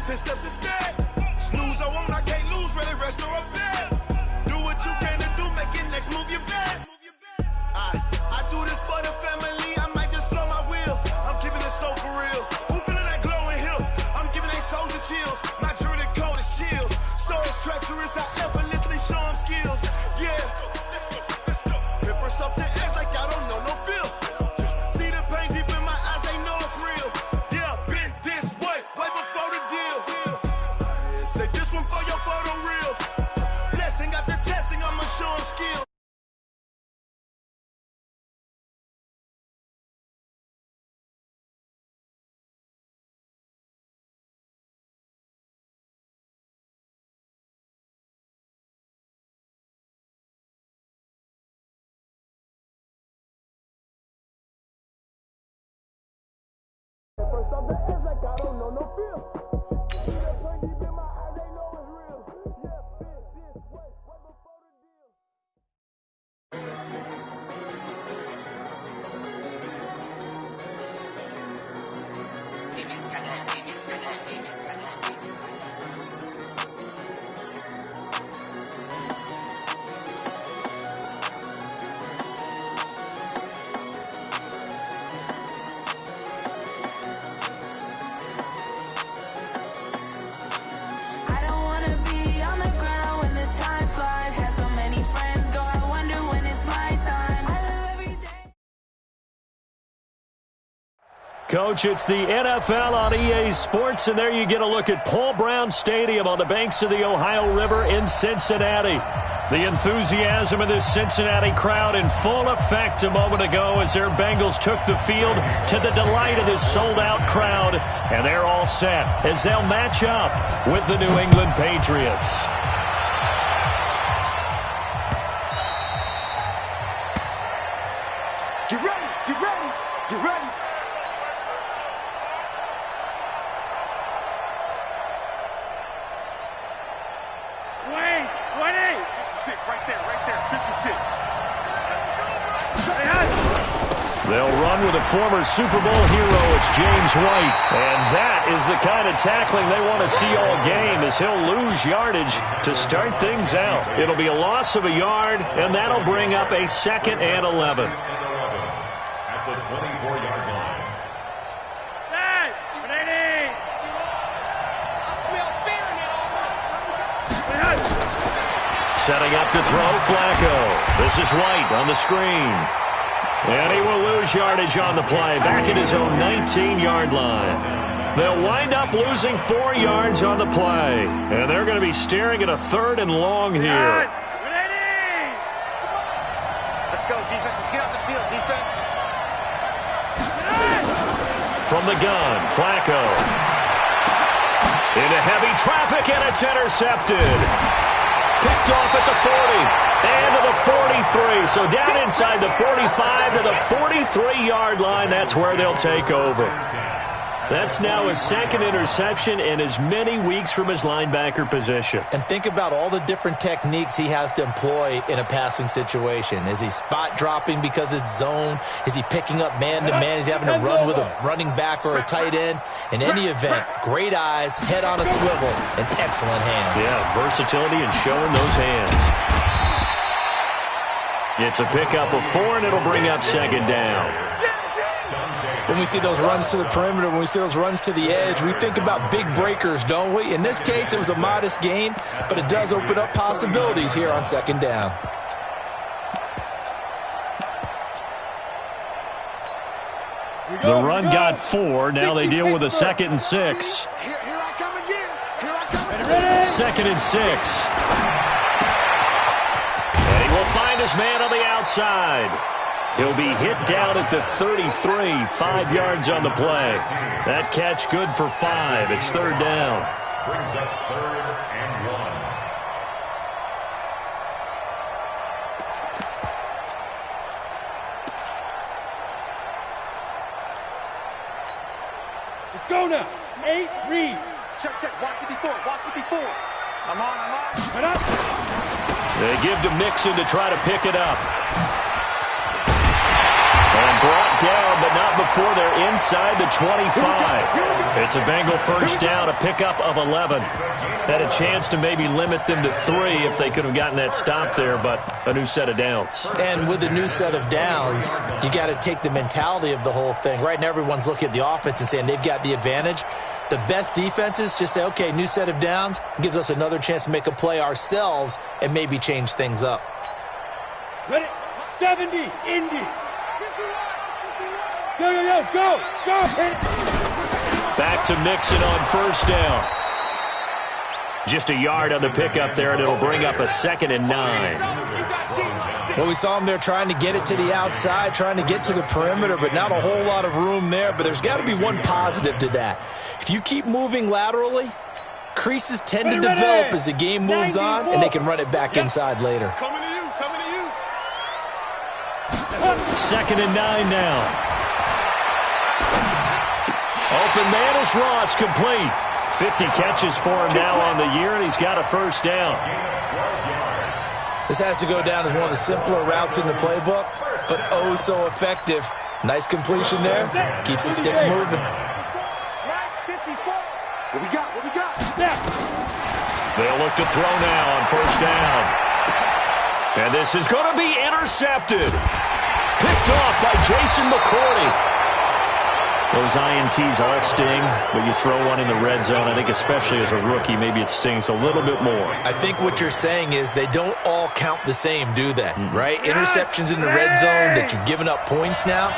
10 steps instead. Snooze, I won't, I can't lose, really rest or a bed. Do what you can to do, make it next move your best. I do this for the family, I might just flow my wheel. I'm keeping it so for real. Who feeling that glowing hill? I'm giving they soldier chills. My jewelry cold is chill. Stories treacherous, I effortlessly show them skills. Yeah. Ripper stuff the edge like I don't know no feel. See the pain deep in my eyes, they know it's real. Yeah, been this way before the deal. Say this one for your photo real. Blessing after testing, I'ma show them skill. First off the edge like I don't know no feel. See the pain deep in my eyes, they know it's real. Yeah, been this way before the deal. Coach, it's the NFL on EA Sports, and there you get a look at Paul Brown Stadium on the banks of the Ohio River in Cincinnati. The enthusiasm of this Cincinnati crowd in full effect a moment ago as their Bengals took the field to the delight of this sold-out crowd, and they're all set as they'll match up with the New England Patriots. Get ready, get ready, get ready. They'll run with a former Super Bowl hero. It's James White. And that is the kind of tackling they want to see all game, as he'll lose yardage to start things out. It'll be a loss of a yard, and that'll bring up a 2nd and 11. At the 24-yard line. Setting up to throw, Flacco. This is White on the screen. And he will lose yardage on the play, back at his own 19-yard line. They'll wind up losing 4 yards on the play. And they're going to be staring at a 3rd and long here. Let's go, defense. Let's get off the field, defense. From the gun, Flacco. Into heavy traffic, and it's intercepted. Picked off at the 40. And to the 43. So down inside the 45 to the 43-yard line. That's where they'll take over. That's now his 2nd interception in as many weeks from his linebacker position. And think about all the different techniques he has to employ in a passing situation. Is he spot dropping because it's zone? Is he picking up man-to-man? Is he having to run with a running back or a tight end? In any event, great eyes, head on a swivel, and excellent hands. Yeah, versatility and showing those hands. It's a pickup of 4, and it'll bring up 2nd down. When we see those runs to the perimeter, when we see those runs to the edge, we think about big breakers, don't we? In this case, it was a modest gain, but it does open up possibilities here on 2nd down. The run got 4. Now they deal with a 2nd and 6. Here I come again. Here I come again. 2nd and 6. And he will find his man on the outside. He'll be hit down at the 33, 5 yards on the play. That catch good for 5. It's 3rd down. Brings up 3rd and 1. Let's go now. 8, read. Check, watch 54, watch 54. I'm on. Head up. They give to Mixon to try to pick it up. And brought down, but not before they're inside the 25. It's a Bengal first down, a pickup of 11. Had a chance to maybe limit them to 3 if they could have gotten that stop there, but a new set of downs. And with the new set of downs, you got to take the mentality of the whole thing. Right now, everyone's looking at the offense and saying they've got the advantage. The best defenses just say, okay, new set of downs, gives us another chance to make a play ourselves and maybe change things up. Ready? 70, Indy. Go. Back to Mixon on first down. Just a yard on the pickup there, and it'll bring up a 2nd and 9. Well, we saw him there trying to get it to the outside, trying to get to the perimeter, but not a whole lot of room there. But there's got to be one positive to that. If you keep moving laterally, creases tend to develop as the game moves on, and they can run it back inside later. Coming to you. 2nd and 9 now. Open man is Ross, complete. 50 catches for him now on the year, and he's got a first down. This has to go down as one of the simpler routes in the playbook, but oh so effective. Nice completion there. Keeps the sticks moving. What we got? They'll look to throw now on first down. And this is going to be intercepted. Picked off by Jason McCourty. Those INTs all sting, but you throw one in the red zone, I think especially as a rookie, maybe it stings a little bit more. I think what you're saying is they don't all count the same, do they? Right? Interceptions in the red zone that you've given up points now,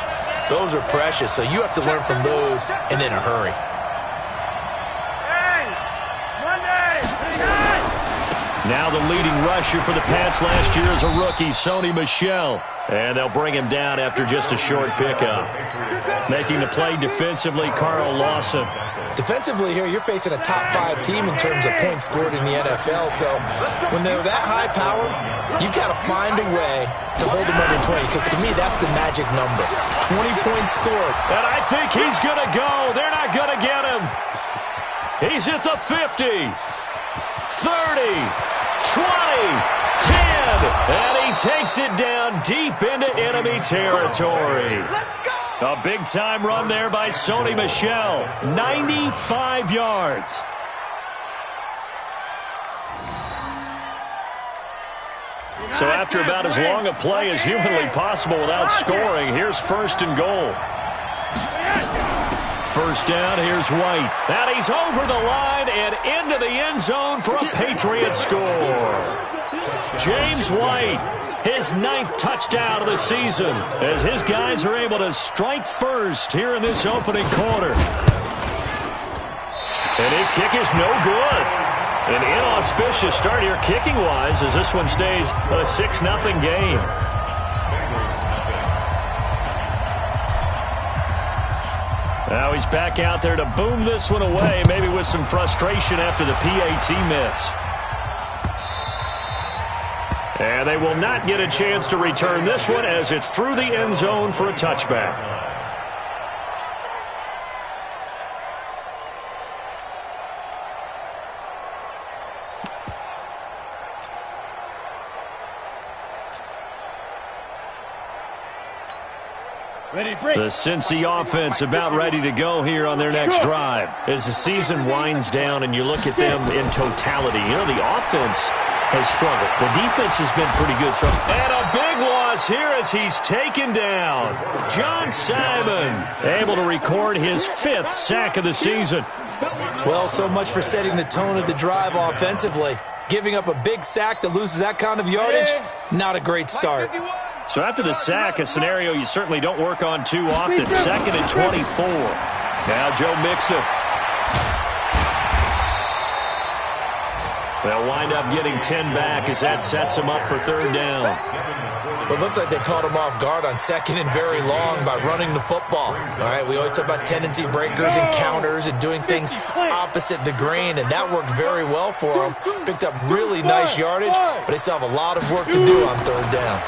those are precious. So you have to learn from those and in a hurry. Now the leading rusher for the Pats last year is a rookie, Sony Michel. And they'll bring him down after just a short pickup. Making the play defensively, Carl Lawson. Defensively here, you're facing a top 5 team in terms of points scored in the NFL. So when they're that high powered, you've got to find a way to hold them under 20. Because to me, that's the magic number. 20 points scored. And I think he's going to go. They're not going to get him. He's at the 50, 30, 20. 10, and he takes it down deep into enemy territory. A big-time run there by Sony Michel. 95 yards. So after about as long a play as humanly possible without scoring, here's 1st and goal. First down, here's White. And he's over the line and into the end zone for a Patriot score. James White, his 9th touchdown of the season, as his guys are able to strike first here in this opening quarter. And his kick is no good. An inauspicious start here kicking-wise as this one stays a 6-0 game. Now he's back out there to boom this one away, maybe with some frustration after the PAT miss. And they will not get a chance to return this one as it's through the end zone for a touchback. The Cincy offense about ready to go here on their next drive. As the season winds down and you look at them in totality, you know, the offense has struggled. The defense has been pretty good. And a big loss here as he's taken down. John Simon able to record his 5th sack of the season. Well, so much for setting the tone of the drive offensively. Giving up a big sack that loses that kind of yardage, not a great start. So after the sack, a scenario you certainly don't work on too often. 2nd and 24. Now Joe Mixon. They'll wind up getting 10 back as that sets them up for 3rd down. Well, it looks like they caught him off guard on 2nd and very long by running the football. All right, we always talk about tendency breakers and counters and doing things opposite the grain, and that worked very well for them. Picked up really nice yardage, but they still have a lot of work to do on 3rd down.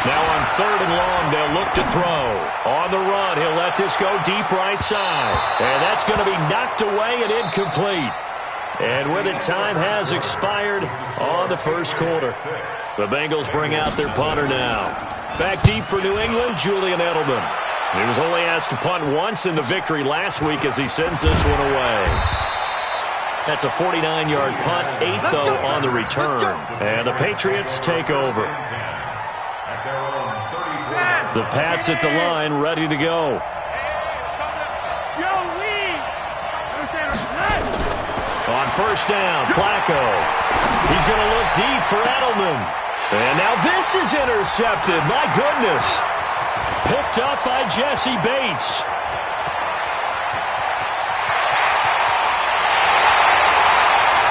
Now on 3rd and long, they'll look to throw. On the run, he'll let this go deep right side. And that's going to be knocked away and incomplete. And with it, time has expired on the first quarter. The Bengals bring out their punter now. Back deep for New England, Julian Edelman. He was only asked to punt once in the victory last week as he sends this one away. That's a 49-yard punt, 8 though on the return. And the Patriots take over. The Pats at the line, ready to go. On first down, Flacco. He's going to look deep for Edelman. And now this is intercepted. My goodness. Picked up by Jesse Bates.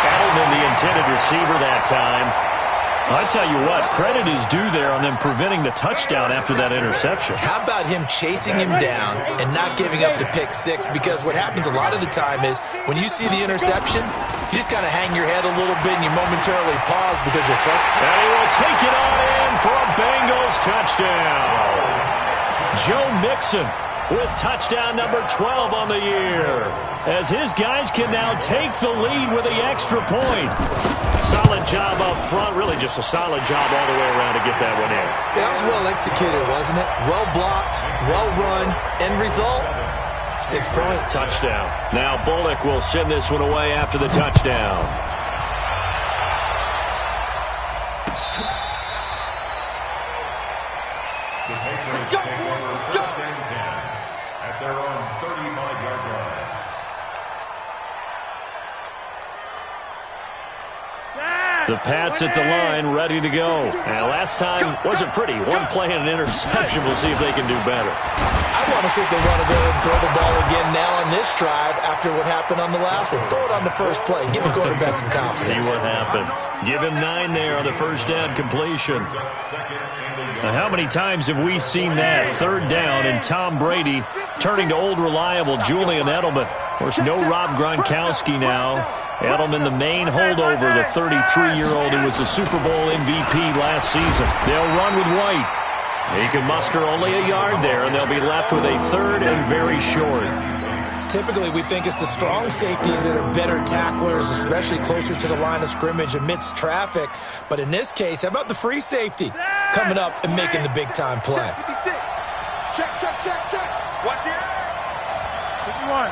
Edelman, the intended receiver that time. I tell you what, credit is due there on them preventing the touchdown after that interception. How about him chasing him down and not giving up the pick six? Because what happens a lot of the time is when you see the interception, you just kind of hang your head a little bit and you momentarily pause because you're frustrated. And he will take it on in for a Bengals touchdown. Joe Mixon with touchdown number 12 on the year, as his guys can now take the lead with the extra point. Solid job up front, really just a solid job all the way around to get that one in. That was well executed, wasn't it? Well blocked, well run, end result, 6 points. Touchdown. Now Bullock will send this one away after the touchdown. The Patriots take over first and 10 at their own 35-yard line. The Pats at the line, ready to go. And last time wasn't pretty. One play and an interception. We'll see if they can do better. I want to see if they want to go and throw the ball again now on this drive after what happened on the last one. Throw it on the first play. Give the quarterback some confidence. See what happens. Give him 9 there on the first down completion. Now, how many times have we seen that? Third down and Tom Brady turning to old reliable Julian Edelman. Of course, no Rob Gronkowski now. Edelman, the main holdover, the 33-year-old who was the Super Bowl MVP last season. They'll run with White. He can muster only a yard there, and they'll be left with a third and very short. Typically, we think it's the strong safeties that are better tacklers, especially closer to the line of scrimmage amidst traffic. But in this case, how about the free safety coming up and making the big-time play? Check, check, check, check. Watch the eye. 51.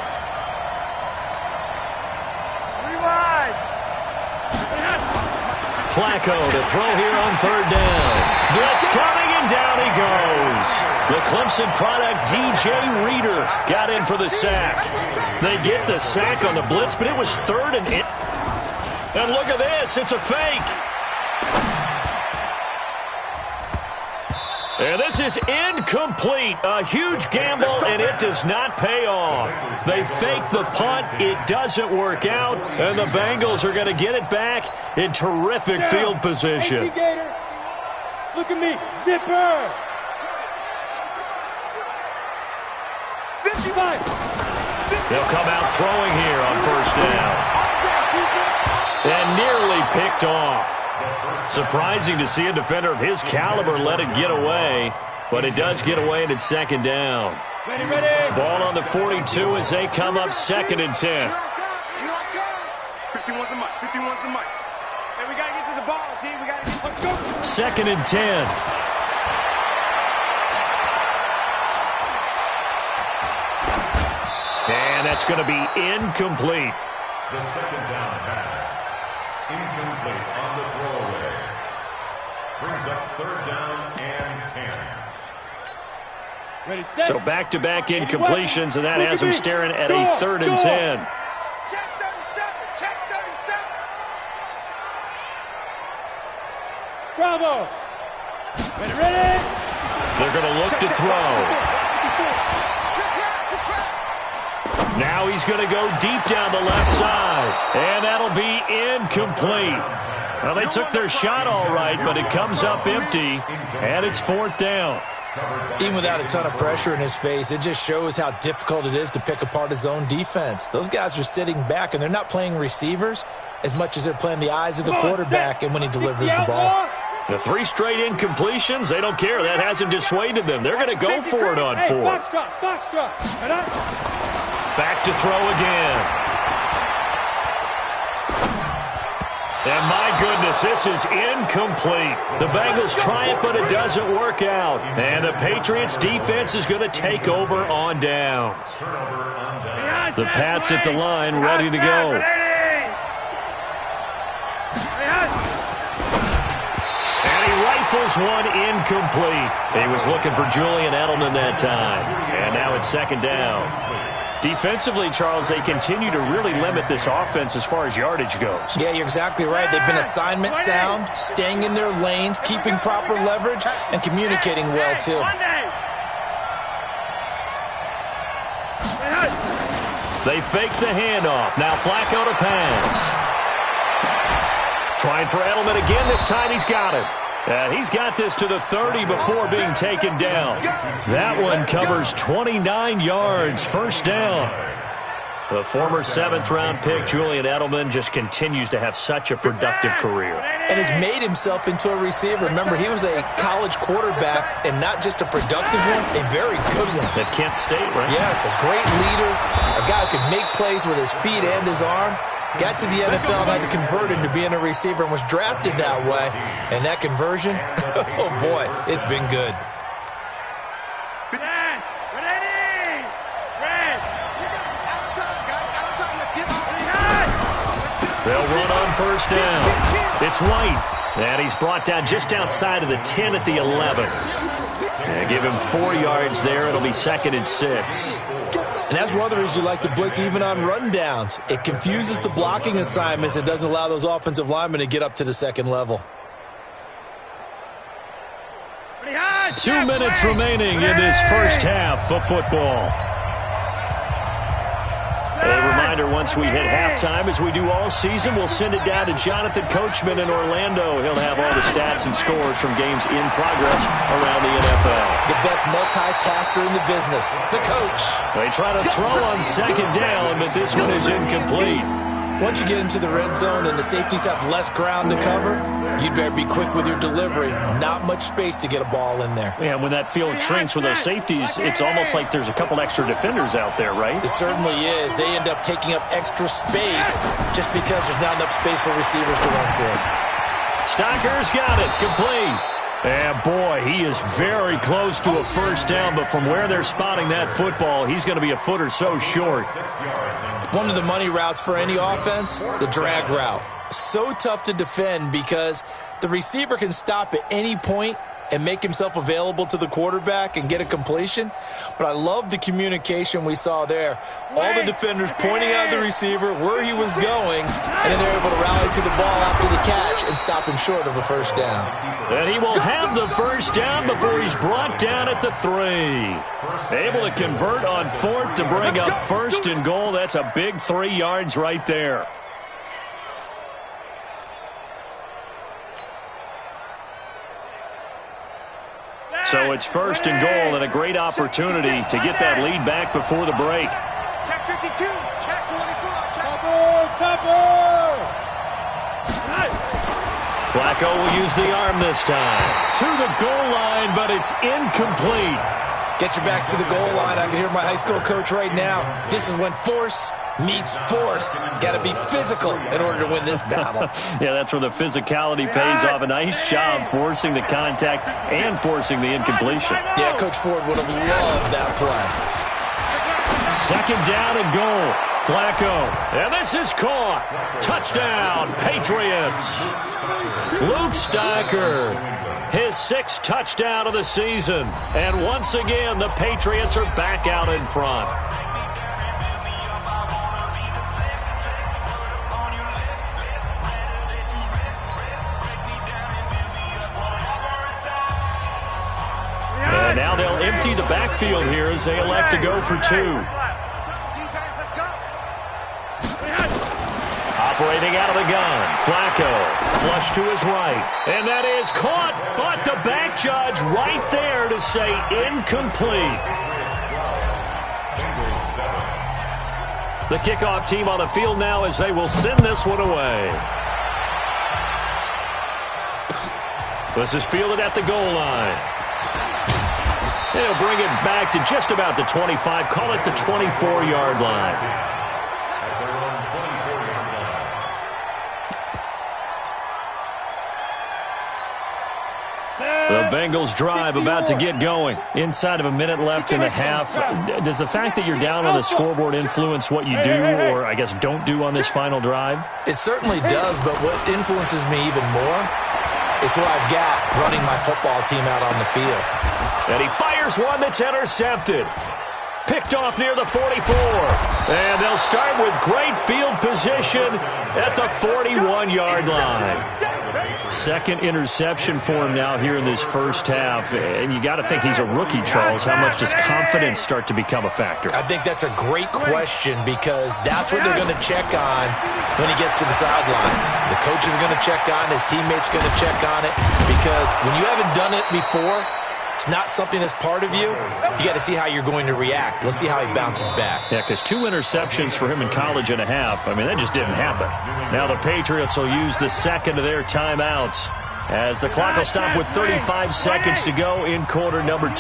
Flacco to throw here on third down. Blitz coming, and down he goes. The Clemson product, DJ Reader, got in for the sack. They get the sack on the blitz, but it was third and in. And look at this, it's a fake. And this is incomplete. A huge gamble, and it does not pay off. They fake the punt. It doesn't work out, and the Bengals are going to get it back in terrific field position. Look at me. Zipper. 55. They'll come out throwing here on first down. And nearly picked off. Surprising to see a defender of his caliber let it get away, but it does get away and it's second down. Ready, ready. Ball on the 42 as they come up second and 10. 51's the mic. 51's the mic. Hey, we got to get to the ball, team. We got to get to go. Second and 10. And that's going to be incomplete. The second down pass. Incomplete on the throwaway. Brings up third down and 10. Ready, set. So back-to-back incompletions, and that has them staring at a third and 10. Check 37. Check 37. Bravo. Ready, ready. They're going to look to throw. Now he's going to go deep down the left side, and that'll be incomplete. Well, they took their shot all right, but it comes up empty, and it's fourth down. Even without a ton of pressure in his face, it just shows how difficult it is to pick apart his own defense. Those guys are sitting back, and they're not playing receivers as much as they're playing the eyes of the quarterback and when he delivers the ball. The 3 straight incompletions, they don't care. That hasn't dissuaded them. They're going to go for it on fourth. Box drop. Back to throw again. And my goodness, this is incomplete. The Bengals try it, but it doesn't work out. And the Patriots defense is going to take over on downs. The Pats at the line, ready to go. And he rifles one incomplete. He was looking for Julian Edelman that time. And now it's second down. Defensively, Charles, they continue to really limit this offense as far as yardage goes. Yeah, you're exactly right. They've been assignment sound, staying in their lanes, keeping proper leverage, and communicating well, too. They fake the handoff. Now Flacco to pass. Trying for Edelman again. This time he's got it. He's got this to the 30 before being taken down. That one covers 29 yards. First down. The former 7th-round pick, Julian Edelman, just continues to have such a productive career. And has made himself into a receiver. Remember, he was a college quarterback, and not just a productive one, a very good one. At Kent State, right? Yes, a great leader, a guy who could make plays with his feet and his arm. Got to the NFL and had to convert into being a receiver and was drafted that way. And that conversion, oh boy, it's been good. They'll run on first down. It's White. And he's brought down just outside of the 10 at the 11. And give him 4 yards there. It'll be 2nd and 6. And that's one of the reasons you like to blitz even on rundowns. It confuses the blocking assignments. It doesn't allow those offensive linemen to get up to the second level. 2 minutes remaining in this first half of football. A reminder, once we hit halftime, as we do all season, we'll send it down to Jonathan Coachman in Orlando. He'll have all the stats and scores from games in progress around the NFL. The best multitasker in the business, the coach. They try to throw on second down, but this one is incomplete. Once you get into the red zone and the safeties have less ground to cover, you'd better be quick with your delivery. Not much space to get a ball in there. Yeah, when that field shrinks with those safeties, it's almost like there's a couple extra defenders out there, right? It certainly is. They end up taking up extra space just because there's not enough space for receivers to run through. Stocker's got it. Complete. And boy, he is very close to a first down, but from where they're spotting that football, he's going to be a foot or so short. One of the money routes for any offense, the drag route. So tough to defend because the receiver can stop at any point and make himself available to the quarterback and get a completion. But I love the communication we saw there. All the defenders pointing out the receiver, where he was going, and then they're able to rally to the ball after the catch and stop him short of a first down. And he will have the first down before he's brought down at the 3. Able to convert on 4th to bring up 1st and goal. That's a big 3 yards right there. So it's 1st and goal and a great opportunity to get that lead back before the break. Check 52. Check 24. Check. Flacco will use the arm this time. To the goal line, but it's incomplete. Get your backs to the goal line. I can hear my high school coach right now. This is when force meets force. Got to be physical in order to win this battle. Yeah, that's where the physicality pays off. A nice job forcing the contact and forcing the incompletion. Yeah, Coach Ford would have loved that play. 2nd down and goal. Flacco. And this is caught. Touchdown, Patriots. Luke Steicher. His 6th touchdown of the season. And once again, the Patriots are back out in front. And now they'll empty the backfield here as they elect to go for 2. Operating out of the gun, Flacco, flush to his right, and that is caught, but the back judge right there to say incomplete. The kickoff team on the field now as they will send this one away. This is fielded at the goal line. They'll bring it back to just about the 25, call it the 24-yard line. The Bengals drive about to get going. Inside of a minute left in the half. Does the fact that you're down on the scoreboard influence what you do or, I guess, don't do on this final drive? It certainly does, but what influences me even more is what I've got running my football team out on the field. And he fires one that's intercepted. Picked off near the 44. And they'll start with great field position at the 41-yard line. Second interception for him now here in this first half. And you got to think he's a rookie, Charles. How much does confidence start to become a factor? I think that's a great question because that's what they're going to check on when he gets to the sidelines. The coach is going to check on, his teammates going to check on it because when you haven't done it before, it's not something that's part of you. You got to see how you're going to react. Let's see how he bounces back. Yeah, because 2 interceptions for him in college and a half. I mean, that just didn't happen. Now the Patriots will use the second of their timeouts as the clock will stop with 35 seconds to go in quarter number 2.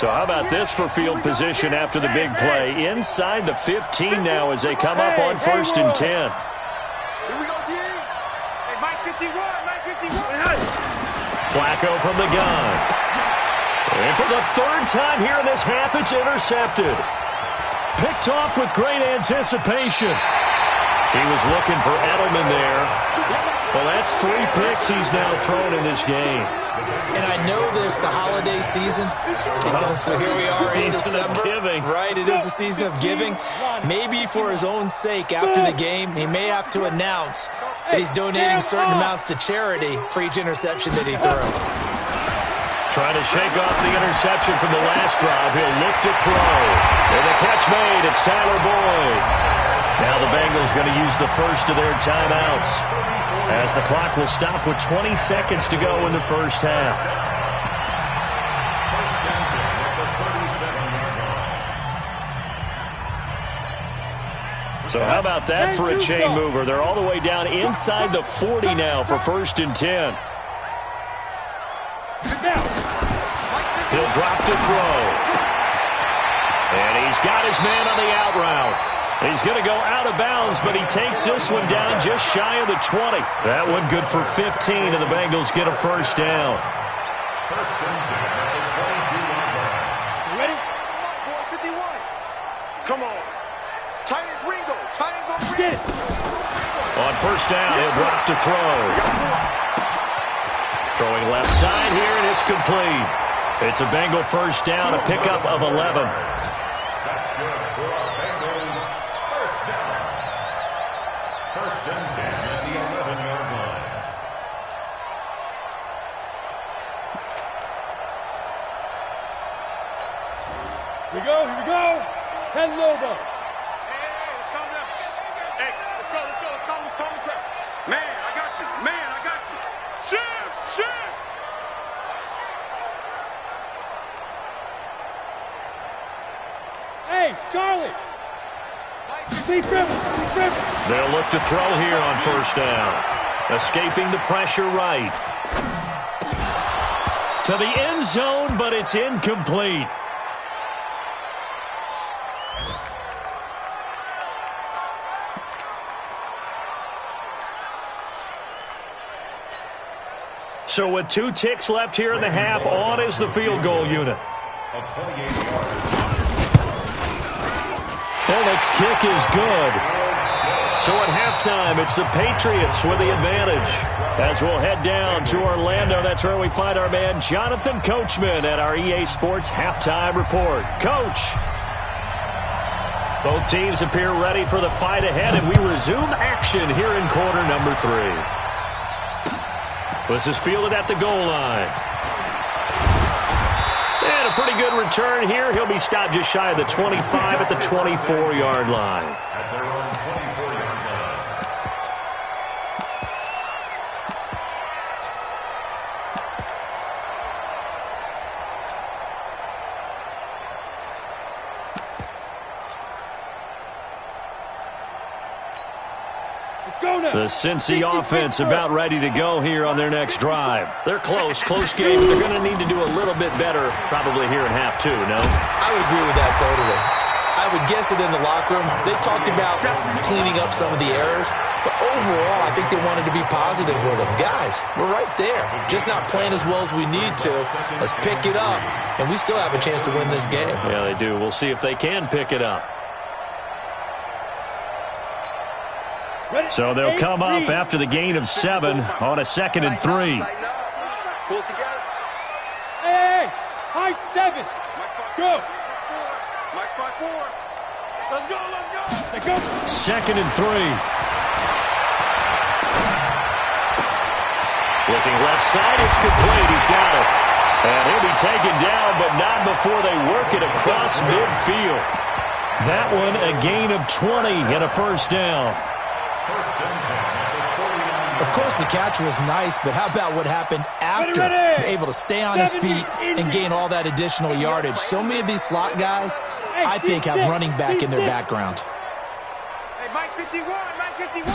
So how about this for field position after the big play? Inside the 15 now as they come up on 1st and 10. Here we go, G. Hey, Mike 51, Mike 51. Flacco from the gun. And for the third time here in this half, it's intercepted. Picked off with great anticipation. He was looking for Edelman there. Well, that's 3 picks he's now thrown in this game. And I know this, the holiday season, because here we are in December. Of giving. Right, it is the season of giving. Maybe for his own sake after the game, he may have to announce that he's donating certain amounts to charity for each interception that he threw. Trying to shake off the interception from the last drive. He'll look to throw. And the catch made. It's Tyler Boyd. Now the Bengals going to use the first of their timeouts as the clock will stop with 20 seconds to go in the first half. So how about that for a chain mover? They're all the way down inside the 40 now for 1st and 10. He'll drop to throw. And he's got his man on the out route. He's going to go out of bounds, but he takes this one down just shy of the 20. That one good for 15, and the Bengals get a first down. First and 10 at the 22-yard line. You ready? 51. Come on. Tight as Ringo. Tight as on Ringo. On first down, he'll drop to throw. Throwing left side here, and it's complete. It's a Bengal first down, a pickup of 11. That's good for our Bengals. First down. First and 10 at the 11-yard line. Here we go. 10 Lobo. Hey, let's calm down. Hey, let's go. Let's calm the crowd. Man, I got you. Shift. Hey, Charlie. Deep river. They'll look to throw here on first down. Escaping the pressure right. To the end zone, but it's incomplete. So with 2 ticks left here in the half, on is the field goal unit. A 28-yard. Bullock's kick is good. So at halftime, it's the Patriots with the advantage. As we'll head down to Orlando, that's where we find our man Jonathan Coachman at our EA Sports Halftime Report. Coach. Both teams appear ready for the fight ahead, and we resume action here in quarter number 3. This is fielded at the goal line. And a pretty good return here. He'll be stopped just shy of the 25 at the 24-yard line. At their own 24-yard line. The Cincy offense about ready to go here on their next drive. They're close game, but they're going to need to do a little bit better probably here in half 2, no? I would agree with that totally. I would guess it in the locker room. They talked about cleaning up some of the errors, but overall, I think they wanted to be positive with him. Guys, we're right there. Just not playing as well as we need to. Let's pick it up, and we still have a chance to win this game. Yeah, they do. We'll see if they can pick it up. So they'll come up after the gain of 7 on a 2nd and 3. Pull it together. Hey, high 7. Go. Mike 5-4. Let's go, let's go. Let's go. 2nd and 3. Looking left side, it's complete. He's got it. And he'll be taken down, but not before they work it across midfield. That one, a gain of 20 and a first down. Of course, the catch was nice, but how about what happened after? Able to stay on his feet and gain all that additional yardage. So many of these slot guys, I think, have running back in their background. Hey, Mike 51, Mike 51.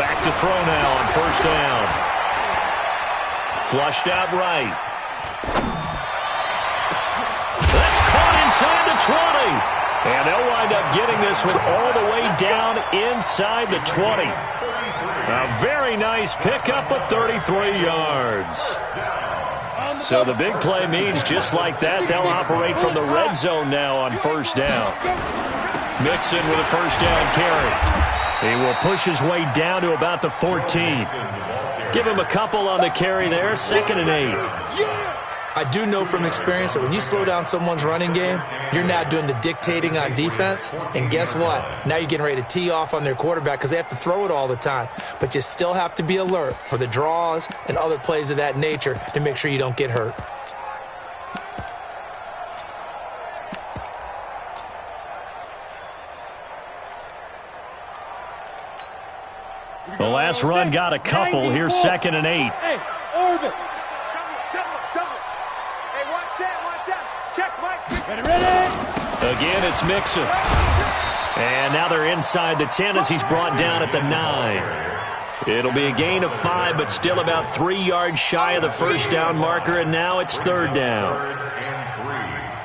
Back to throw now on first down. Flushed out right. That's caught inside the 20. And they'll wind up getting this one all the way down inside the 20. A very nice pickup of 33 yards. So the big play means just like that, they'll operate from the red zone now on first down. Mixon with a first down carry. He will push his way down to about the 14. Give him a couple on the carry there, 2nd and 8. I do know from experience that when you slow down someone's running game, you're now doing the dictating on defense. And guess what? Now you're getting ready to tee off on their quarterback because they have to throw it all the time. But you still have to be alert for the draws and other plays of that nature to make sure you don't get hurt. The last run got a couple. Here's 2nd and 8. Hey, orbit. Double. Hey, one set. Check, Mike. Ready. Again, it's Mixon. And now they're inside the 10 as he's brought down at the 9. It'll be a gain of 5, but still about 3 yards shy of the first down marker, and now it's 3rd down.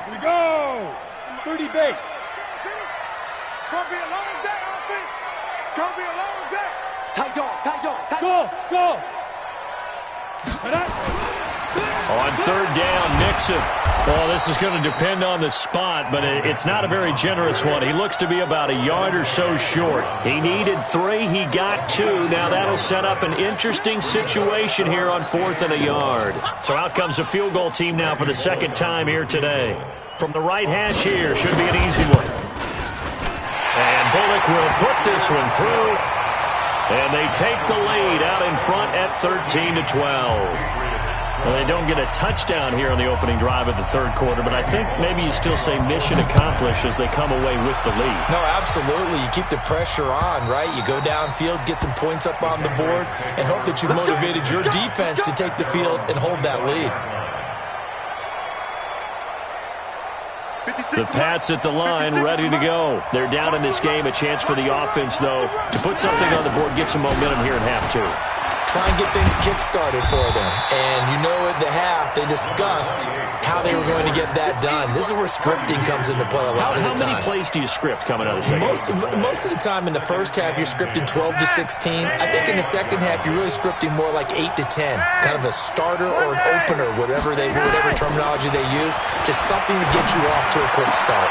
Here we go. 30 base. It's going to be a long day, offense. It's going to be a long day. Tight dog. Go. On 3rd down, Mixon. Well, this is going to depend on the spot, but it's not a very generous one. He looks to be about a yard or so short. He needed 3. He got 2. Now that'll set up an interesting situation here on 4th and a yard. So out comes a field goal team now for the 2nd time here today. From the right hash here, should be an easy one. And Bullock will put this one through. And they take the lead out in front at 13-12. Well, they don't get a touchdown here on the opening drive of the 3rd quarter, but I think maybe you still say mission accomplished as they come away with the lead. No, absolutely. You keep the pressure on, right? You go downfield, get some points up on the board, and hope that you've motivated your defense to take the field and hold that lead. The Pats at the line, ready to go. They're down in this game. A chance for the offense, though, to put something on the board, get some momentum here in half 2. Try and get things kick-started for them. And you know at the half, they discussed how they were going to get that done. This is where scripting comes into play a lot of the time. How many plays do you script coming out of the second? Most of the time in the first half, you're scripting 12 to 16. I think in the second half, you're really scripting more like 8 to 10. Kind of a starter or an opener, whatever terminology they use. Just something to get you off to a quick start.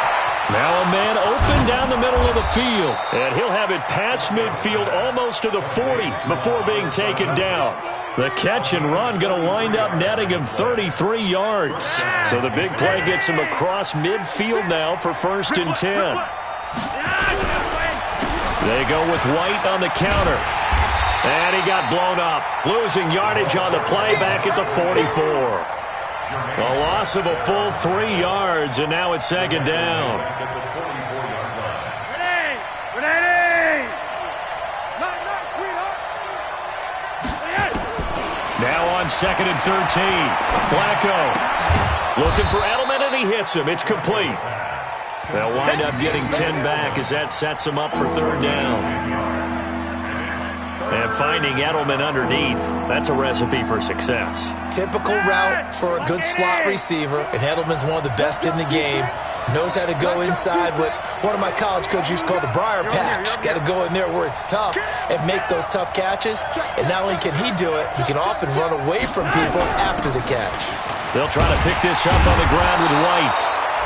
Now a man open down the middle of the field. And he'll have it past midfield almost to the 40 before being taken down. The catch and run going to wind up netting him 33 yards. So the big play gets him across midfield now for 1st and 10. They go with White on the counter. And he got blown up. Losing yardage on the play back at the 44. A loss of a full 3 yards, and now it's 2nd down. Ready. Nice, sweetheart. Now on 2nd and 13. Flacco looking for Edelman, and he hits him. It's complete. They'll wind up getting 10 back as that sets him up for 3rd down. And And finding Edelman underneath, that's a recipe for success. Typical route for a good slot receiver, and Edelman's one of the best in the game. Knows how to go inside what one of my college coaches used to call the briar patch. Got to go in there where it's tough and make those tough catches. And not only can he do it, he can often run away from people after the catch. They'll try to pick this up on the ground with White.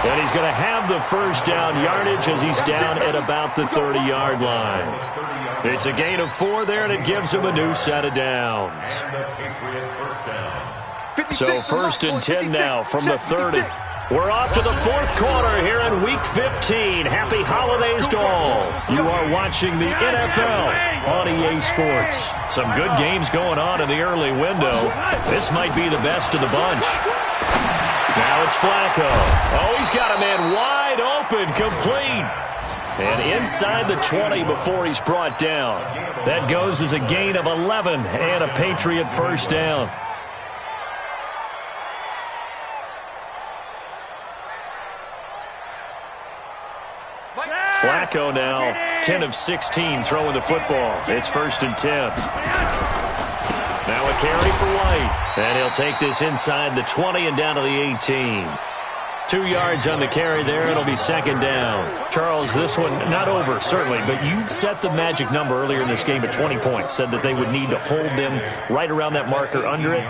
And he's going to have the first down yardage as he's down at about the 30-yard line. It's a gain of 4 there, and it gives him a new set of downs. So 1st and 10 now from the 30. We're off to the 4th quarter here in Week 15. Happy holidays to all. You are watching the NFL on EA Sports. Some good games going on in the early window. This might be the best of the bunch. Now it's Flacco. Oh, he's got a man wide open, complete. And inside the 20 before he's brought down. That goes as a gain of 11 and a Patriot first down. Flacco now 10 of 16 throwing the football. It's 1st and 10. Now a carry for White. And he'll take this inside the 20 and down to the 18. 2 yards on the carry there. It'll be 2nd down. Charles, this one not over, certainly, but you set the magic number earlier in this game at 20 points. Said that they would need to hold them right around that marker under it.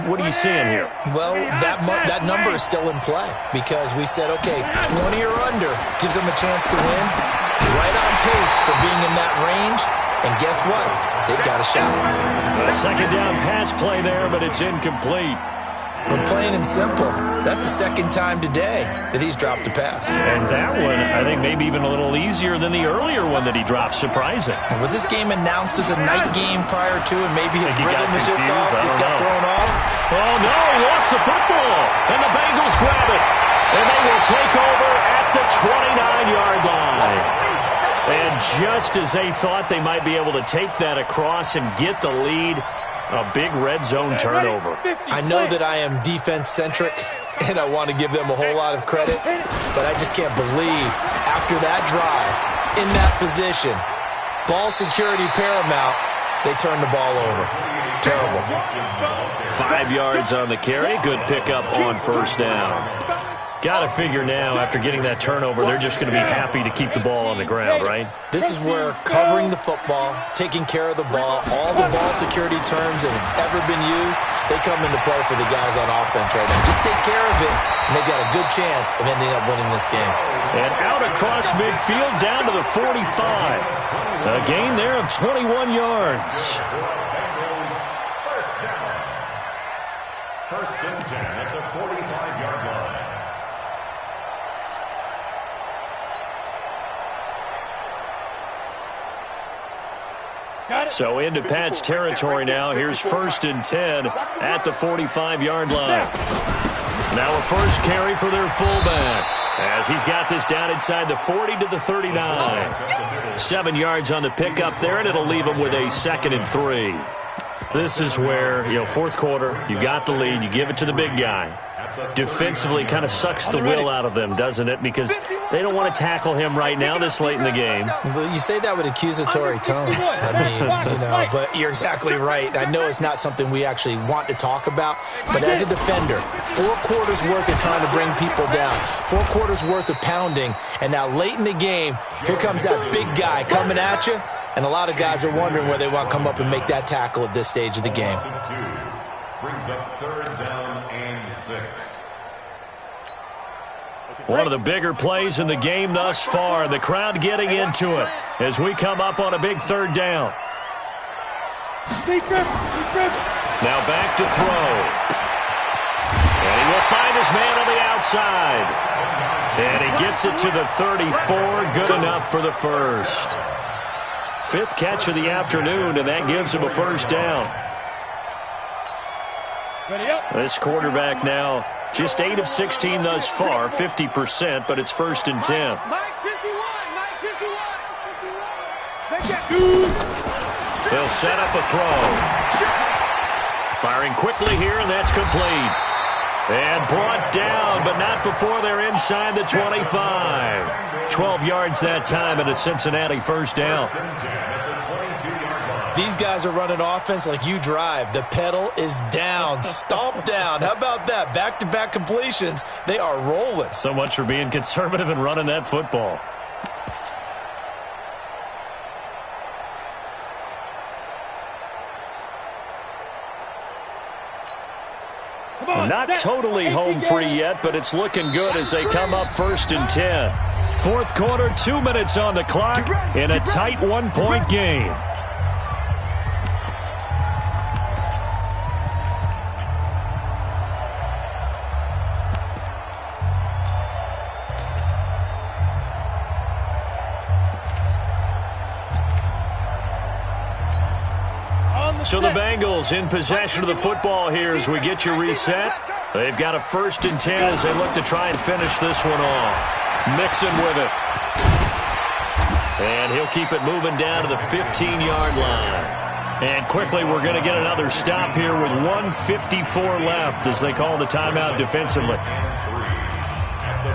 What are you seeing here? Well, that number is still in play because we said, okay, 20 or under gives them a chance to win. Right on pace for being in that range. And guess what? They've got a shot. A 2nd down pass play there, but it's incomplete. But plain and simple, that's the 2nd time today that he's dropped a pass. And that one, I think, maybe even a little easier than the earlier one that he dropped. Surprising. Was this game announced as a night game prior to, and maybe his rhythm is just off? He's got thrown off? Oh, no, he lost the football. And the Bengals grab it. And they will take over at the 29-yard line. And just as they thought they might be able to take that across and get the lead, a big red zone turnover. I know that I am defense-centric, and I want to give them a whole lot of credit, but I just can't believe after that drive, in that position, ball security paramount, they turn the ball over. Terrible. 5 yards on the carry. Good pickup on 1st down. Got to figure now, after getting that turnover, they're just going to be happy to keep the ball on the ground, right? This is where covering the football, taking care of the ball, all the ball security terms that have ever been used, they come into play for the guys on offense right now. Just take care of it, and they've got a good chance of ending up winning this game. And out across midfield, down to the 45. A gain there of 21 yards. First and 10 at the 45-yard line. So into Pat's territory now. Here's 1st and 10 at the 45-yard line. Now a first carry for their fullback as he's got this down inside the 40 to the 39. 7 yards on the pickup there, and it'll leave him with a 2nd and 3. This is where, 4th quarter, you got the lead, you give it to the big guy. Defensively kind of sucks the will out of them, doesn't it? Because they don't want to tackle him right now this late in the game. Well, you say that with accusatory tones. I mean, but you're exactly right. I know it's not something we actually want to talk about, but as a defender, 4 quarters worth of trying to bring people down, 4 quarters worth of pounding, and now late in the game, here comes that big guy coming at you, and a lot of guys are wondering where they want to come up and make that tackle at this stage of the game. Brings up 3rd down and 6. One of the bigger plays in the game thus far. The crowd getting into it as we come up on a big 3rd down. Now back to throw. And he will find his man on the outside. And he gets it to the 34. Good enough for the first. 5th catch of the afternoon, and that gives him a first down. This quarterback now just 8 of 16 thus far, 50%, but it's 1st and 10. They'll set up a throw. Firing quickly here, and that's complete. And brought down, but not before they're inside the 25. 12 yards that time, and a Cincinnati first down. these guys are running offense like you drive, the pedal is down, stomp down. How about that? Back-to-back completions. They are rolling. So much for being conservative and running that football. Not totally home free yet, but it's looking good as they come up 1st and 10. Fourth quarter, 2 minutes on the clock in a tight one-point game. So the Bengals in possession of the football here as we get you reset. They've got a 1st and 10 as they look to try and finish this one off. Mixon with it. And he'll keep it moving down to the 15-yard line. And quickly we're going to get another stop here with 1:54 left as they call the timeout defensively.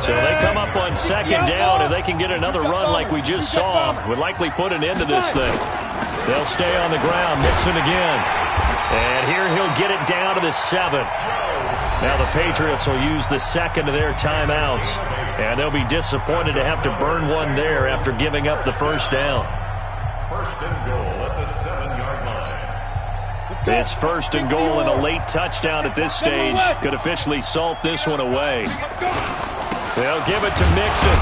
So they come up on 2nd down, and they can get another run like we just saw. Would likely put an end to this thing. They'll stay on the ground. Mixon again. And here he'll get it down to the 7. Now the Patriots will use the 2nd of their timeouts. And they'll be disappointed to have to burn one there after giving up the 1st down. 1st and goal at the 7-yard line. It's 1st and goal and a late touchdown at this stage. Could officially salt this one away. They'll give it to Mixon.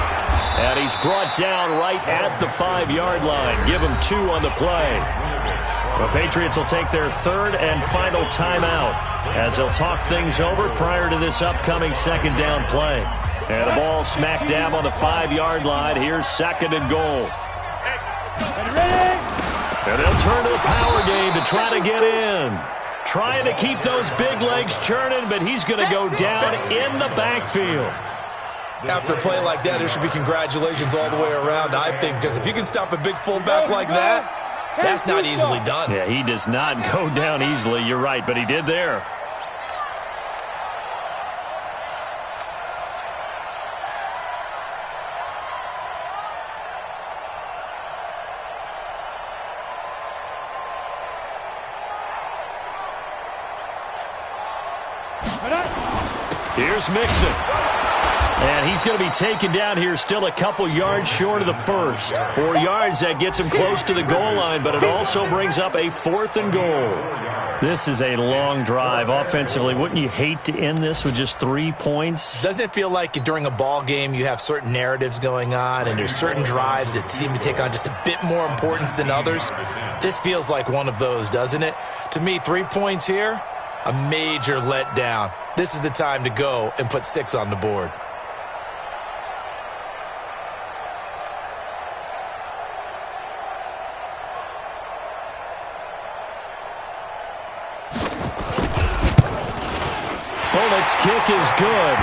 And he's brought down right at the 5-yard line. Give him 2 on the play. The Patriots will take their 3rd and final timeout as they'll talk things over prior to this upcoming 2nd down play. And the ball smack dab on the 5-yard line. Here's 2nd and goal. And they'll turn to the power game to try to get in. Trying to keep those big legs churning, but he's going to go down in the backfield. After a play like that, there should be congratulations all the way around, I think, because if you can stop a big fullback like that, that's not easily done. Yeah, he does not go down easily. You're right, but he did there. Here's Mixon. And he's going to be taken down here still a couple yards short of the 1st. 4 yards, that gets him close to the goal line, but it also brings up a 4th and goal. This is a long drive offensively. Wouldn't you hate to end this with just 3 points? Doesn't it feel like during a ball game you have certain narratives going on and there's certain drives that seem to take on just a bit more importance than others? This feels like one of those, doesn't it? To me, 3 points here, a major letdown. This is the time to go and put 6 on the board. Bullett's kick is good.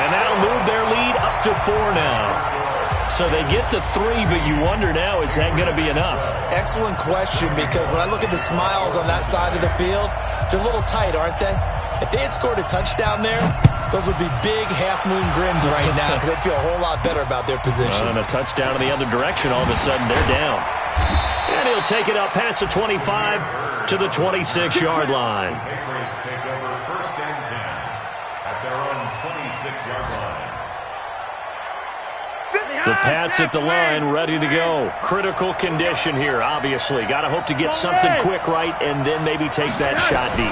And that'll move their lead up to 4 now. So they get to 3, but you wonder now, is that going to be enough? Excellent question, because when I look at the smiles on that side of the field, they're a little tight, aren't they? If they had scored a touchdown there, those would be big half-moon grins right now because they'd feel a whole lot better about their position. And a touchdown in the other direction, all of a sudden they're down. And he'll take it up past the 25 to the 26-yard line. Patriots take over 1st and 10 at their own 26-yard line. The Pats at the line, ready to go. Critical condition here, obviously. Got to hope to get something quick right and then maybe take that shot deep.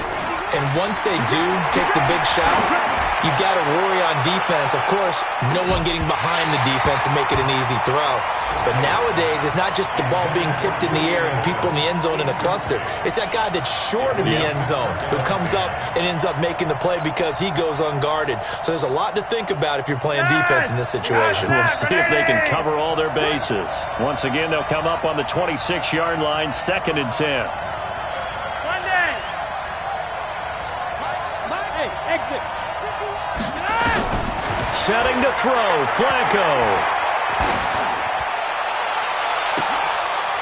And once they do take the big shot, you got to worry on defense. Of course, no one getting behind the defense and make it an easy throw. But nowadays, it's not just the ball being tipped in the air and people in the end zone in a cluster. It's that guy that's short of the end zone who comes up and ends up making the play because he goes unguarded. So there's a lot to think about if you're playing defense in this situation. We'll see if they can cover all their bases. Once again, they'll come up on the 26-yard line, 2nd and 10. Exit. Setting to throw, Flacco.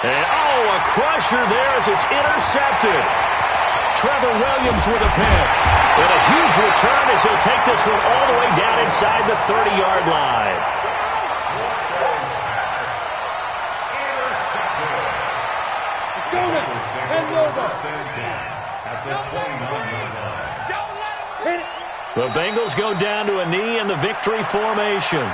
And, a crusher there as it's intercepted. Trevor Williams with a pick. And a huge return as he'll take this one all the way down inside the 30-yard line. Let's go now. First and 10 at the 29-yard line. Hit it. The Bengals go down to a knee in the victory formation.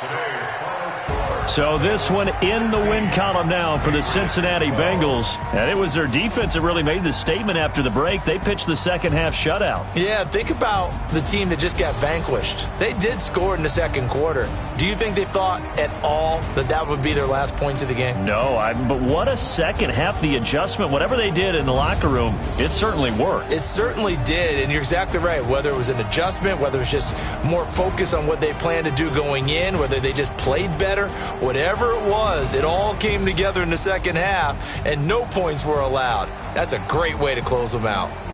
Today's final score. So this one in the win column now for the Cincinnati Bengals. And it was their defense that really made the statement after the break. They pitched the second half shutout. Yeah, think about the team that just got vanquished. They did score in the second quarter. Do you think they thought at all that that would be their last points of the game? No, but what a second half. The adjustment, whatever they did in the locker room, it certainly worked. It certainly did, and you're exactly right. Whether it was an adjustment, whether it was just more focus on what they planned to do going in, whether they just played better, whatever it was, it all came together in the second half, and no points were allowed. That's a great way to close them out.